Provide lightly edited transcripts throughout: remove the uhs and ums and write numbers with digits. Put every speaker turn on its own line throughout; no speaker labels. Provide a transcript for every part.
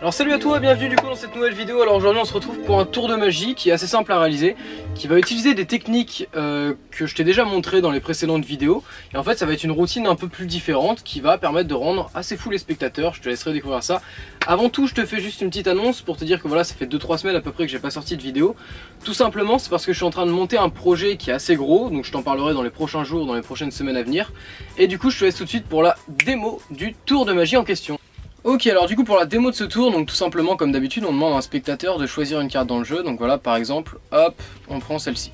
Alors salut à toi, bienvenue du coup dans cette nouvelle vidéo. Alors aujourd'hui on se retrouve pour un tour de magie qui est assez simple à réaliser, qui va utiliser des techniques que je t'ai déjà montré dans les précédentes vidéos. Et en fait ça va être une routine un peu plus différente qui va permettre de rendre assez fou les spectateurs. Je te laisserai découvrir ça. Avant tout je te fais juste une petite annonce pour te dire que voilà, ça fait 2-3 semaines à peu près que j'ai pas sorti de vidéo. Tout simplement c'est parce que je suis en train de monter un projet qui est assez gros, donc je t'en parlerai dans les prochains jours, dans les prochaines semaines à venir. Et du coup je te laisse tout de suite pour la démo du tour de magie en question. Ok, alors du coup pour la démo de ce tour, donc tout simplement comme d'habitude on demande à un spectateur de choisir une carte dans le jeu. Donc voilà, par exemple, hop, on prend celle-ci.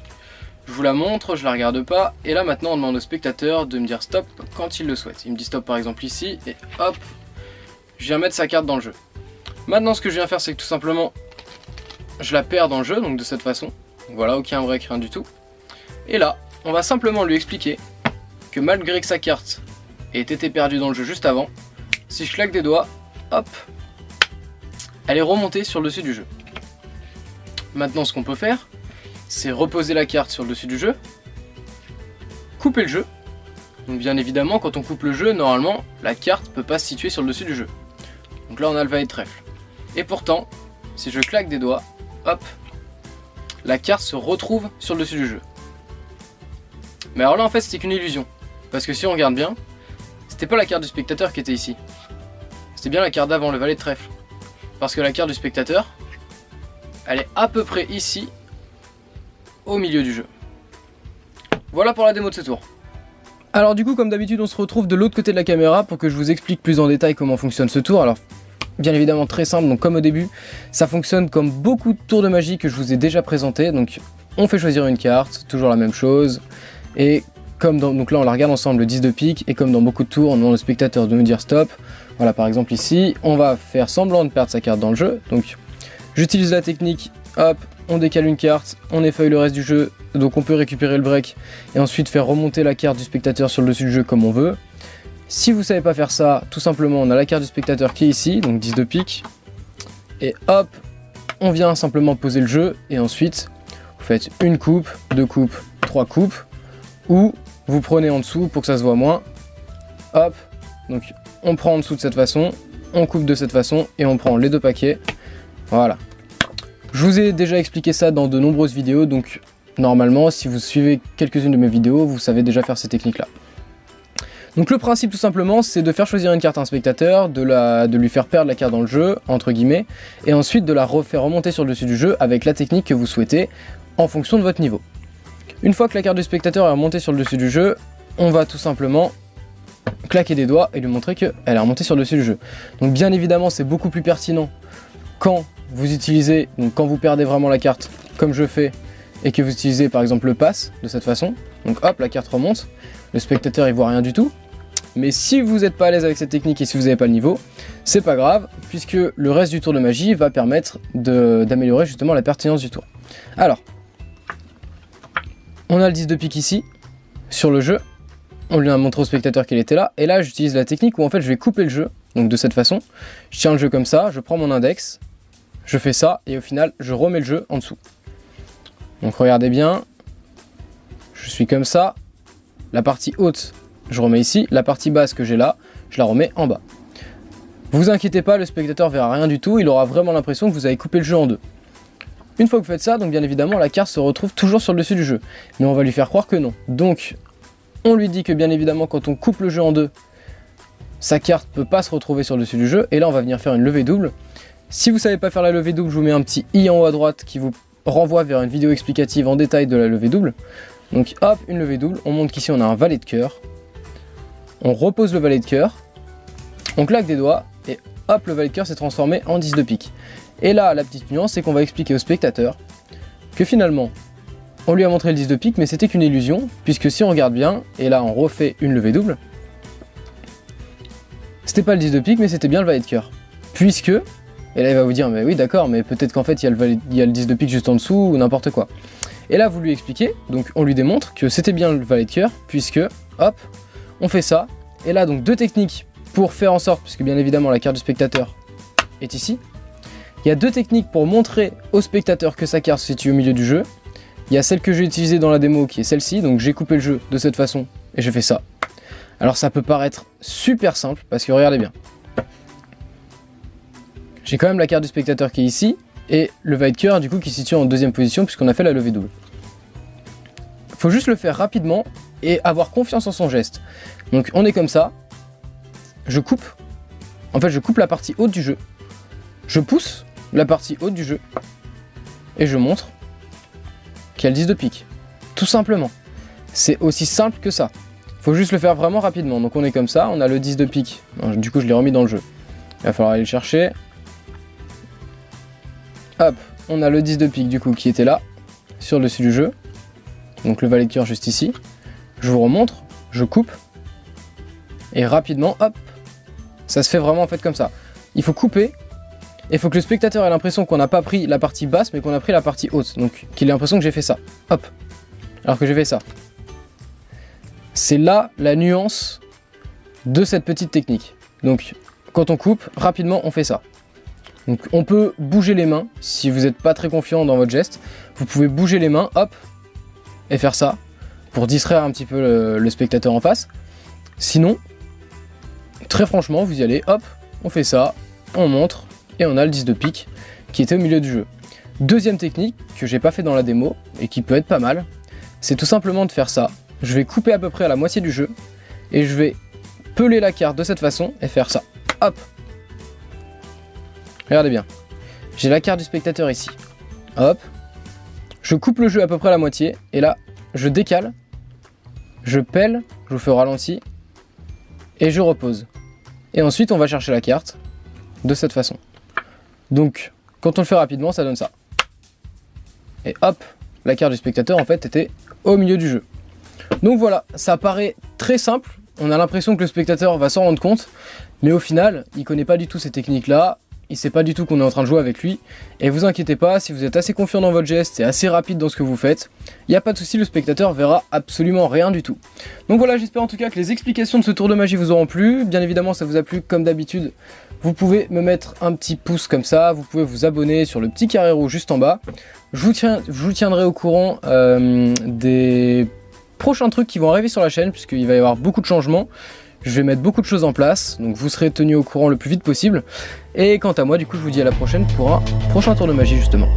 Je vous la montre, je la regarde pas, et là maintenant on demande au spectateur de me dire stop quand il le souhaite. Il me dit stop par exemple ici, et hop, je viens mettre sa carte dans le jeu. Maintenant ce que je viens faire c'est que tout simplement, je la perds dans le jeu, donc de cette façon. Donc voilà, aucun break, rien du tout. Et là, on va simplement lui expliquer que malgré que sa carte ait été perdue dans le jeu juste avant, si je claque des doigts, hop, elle est remontée sur le dessus du jeu. Maintenant ce qu'on peut faire, c'est reposer la carte sur le dessus du jeu, couper le jeu. Donc bien évidemment quand on coupe le jeu, normalement la carte ne peut pas se situer sur le dessus du jeu. Donc là on a le valet de trèfle. Et pourtant, si je claque des doigts, hop, la carte se retrouve sur le dessus du jeu. Mais alors là en fait c'était qu'une illusion. Parce que si on regarde bien, c'était pas la carte du spectateur qui était ici. C'est bien la carte d'avant, le valet de trèfle. Parce que la carte du spectateur, elle est à peu près ici, au milieu du jeu. Voilà pour la démo de ce tour. Alors du coup, comme d'habitude, on se retrouve de l'autre côté de la caméra pour que je vous explique plus en détail comment fonctionne ce tour. Alors, bien évidemment très simple, donc comme au début, ça fonctionne comme beaucoup de tours de magie que je vous ai déjà présenté. Donc on fait choisir une carte, toujours la même chose. Et comme donc là on la regarde ensemble, le 10 de pique, et comme dans beaucoup de tours, on demande au spectateur de nous dire stop. Voilà, par exemple ici, on va faire semblant de perdre sa carte dans le jeu. Donc j'utilise la technique, hop, on décale une carte, on effeuille le reste du jeu, donc on peut récupérer le break et ensuite faire remonter la carte du spectateur sur le dessus du jeu comme on veut. Si vous savez pas faire ça, tout simplement on a la carte du spectateur qui est ici, donc 10 de pique, et hop, on vient simplement poser le jeu, et ensuite vous faites une coupe, deux coupes, trois coupes, ou vous prenez en dessous pour que ça se voit moins, hop, donc on prend en dessous de cette façon, on coupe de cette façon et on prend les deux paquets. Voilà. Je vous ai déjà expliqué ça dans de nombreuses vidéos, donc normalement si vous suivez quelques-unes de mes vidéos, vous savez déjà faire ces techniques-là. Donc le principe tout simplement c'est de faire choisir une carte à un spectateur, de lui faire perdre la carte dans le jeu, entre guillemets, et ensuite de la refaire remonter sur le dessus du jeu avec la technique que vous souhaitez en fonction de votre niveau. Une fois que la carte du spectateur est remontée sur le dessus du jeu, on va tout simplement claquer des doigts et lui montrer qu'elle est remontée sur le dessus du jeu. Donc bien évidemment c'est beaucoup plus pertinent quand vous utilisez, donc quand vous perdez vraiment la carte comme je fais et que vous utilisez par exemple le pass de cette façon. Donc hop, la carte remonte, le spectateur il voit rien du tout. Mais si vous n'êtes pas à l'aise avec cette technique et si vous n'avez pas le niveau, c'est pas grave puisque le reste du tour de magie va permettre d'améliorer justement la pertinence du tour. Alors, on a le 10 de pique ici sur le jeu. On lui a montré au spectateur qu'il était là, et là j'utilise la technique où en fait je vais couper le jeu, donc de cette façon, je tiens le jeu comme ça, je prends mon index, je fais ça, et au final je remets le jeu en dessous. Donc regardez bien, je suis comme ça, la partie haute je remets ici, la partie basse que j'ai là, je la remets en bas. Vous inquiétez pas, le spectateur verra rien du tout, il aura vraiment l'impression que vous avez coupé le jeu en deux. Une fois que vous faites ça, donc bien évidemment la carte se retrouve toujours sur le dessus du jeu, mais on va lui faire croire que non. Donc on lui dit que bien évidemment quand on coupe le jeu en deux, sa carte ne peut pas se retrouver sur le dessus du jeu, et là on va venir faire une levée double. Si vous ne savez pas faire la levée double, je vous mets un petit i en haut à droite qui vous renvoie vers une vidéo explicative en détail de la levée double. Donc hop, une levée double, on montre qu'ici on a un valet de cœur, on repose le valet de cœur, on claque des doigts, et hop, le valet de cœur s'est transformé en 10 de pique. Et là, la petite nuance, c'est qu'on va expliquer au spectateur que finalement, on lui a montré le 10 de pique, mais c'était qu'une illusion, puisque si on regarde bien, et là on refait une levée double, c'était pas le 10 de pique, mais c'était bien le valet de cœur. Puisque, et là il va vous dire, mais oui d'accord, mais peut-être qu'en fait il y a le 10 de pique juste en dessous, ou n'importe quoi. Et là vous lui expliquez, donc on lui démontre que c'était bien le valet de cœur, puisque, hop, on fait ça, et là donc deux techniques pour faire en sorte, puisque bien évidemment la carte du spectateur est ici, il y a deux techniques pour montrer au spectateur que sa carte se situe au milieu du jeu. Il y a celle que j'ai utilisée dans la démo qui est celle-ci, donc j'ai coupé le jeu de cette façon et j'ai fait ça. Alors ça peut paraître super simple parce que regardez bien. j'ai quand même la carte du spectateur qui est ici, et le Vaidker du coup qui se situe en deuxième position puisqu'on a fait la levée double. Faut juste le faire rapidement et avoir confiance en son geste. Donc on est comme ça, je coupe, en fait je coupe la partie haute du jeu, je pousse la partie haute du jeu, et je montre qu'il y a le 10 de pique. Tout simplement. C'est aussi simple que ça. Faut juste le faire vraiment rapidement. Donc on est comme ça, on a le 10 de pique. Du coup je l'ai remis dans le jeu. Il va falloir aller le chercher. Hop, on a le 10 de pique du coup qui était là, sur le dessus du jeu. Donc le valet de cœur juste ici. Je vous remontre, je coupe. Et rapidement, hop, ça se fait vraiment en fait comme ça. Il faut couper. Et il faut que le spectateur ait l'impression qu'on n'a pas pris la partie basse, mais qu'on a pris la partie haute. Donc qu'il ait l'impression que j'ai fait ça. Hop. Alors que j'ai fait ça. C'est là la nuance de cette petite technique. Donc quand on coupe, rapidement on fait ça. Donc on peut bouger les mains, si vous n'êtes pas très confiant dans votre geste. Vous pouvez bouger les mains, hop, et faire ça. Pour distraire un petit peu le spectateur en face. Sinon, très franchement, vous y allez, hop, on fait ça, on montre. Et on a le 10 de pique qui était au milieu du jeu. Deuxième technique que j'ai pas fait dans la démo et qui peut être pas mal, c'est tout simplement de faire ça. Je vais couper à peu près à la moitié du jeu et je vais peler la carte de cette façon et faire ça. Hop. Regardez bien. J'ai la carte du spectateur ici. Hop. Je coupe le jeu à peu près à la moitié et là je décale, je pèle, je vous fais au ralenti et je repose. Et ensuite on va chercher la carte de cette façon. Donc, quand on le fait rapidement, ça donne ça. Et hop, la carte du spectateur, en fait, était au milieu du jeu. Donc voilà, ça paraît très simple. On a l'impression que le spectateur va s'en rendre compte. Mais au final, il connaît pas du tout ces techniques-là. Il sait pas du tout qu'on est en train de jouer avec lui. Et vous inquiétez pas, si vous êtes assez confiant dans votre geste et assez rapide dans ce que vous faites, il n'y a pas de souci, le spectateur verra absolument rien du tout. Donc voilà, j'espère en tout cas que les explications de ce tour de magie vous auront plu. Bien évidemment, ça vous a plu comme d'habitude. Vous pouvez me mettre un petit pouce comme ça, vous pouvez vous abonner sur le petit carré rouge juste en bas. Je vous tiendrai au courant des prochains trucs qui vont arriver sur la chaîne, puisqu'il va y avoir beaucoup de changements. Je vais mettre beaucoup de choses en place, donc vous serez tenu au courant le plus vite possible. Et quant à moi, du coup, je vous dis à la prochaine pour un prochain tour de magie justement.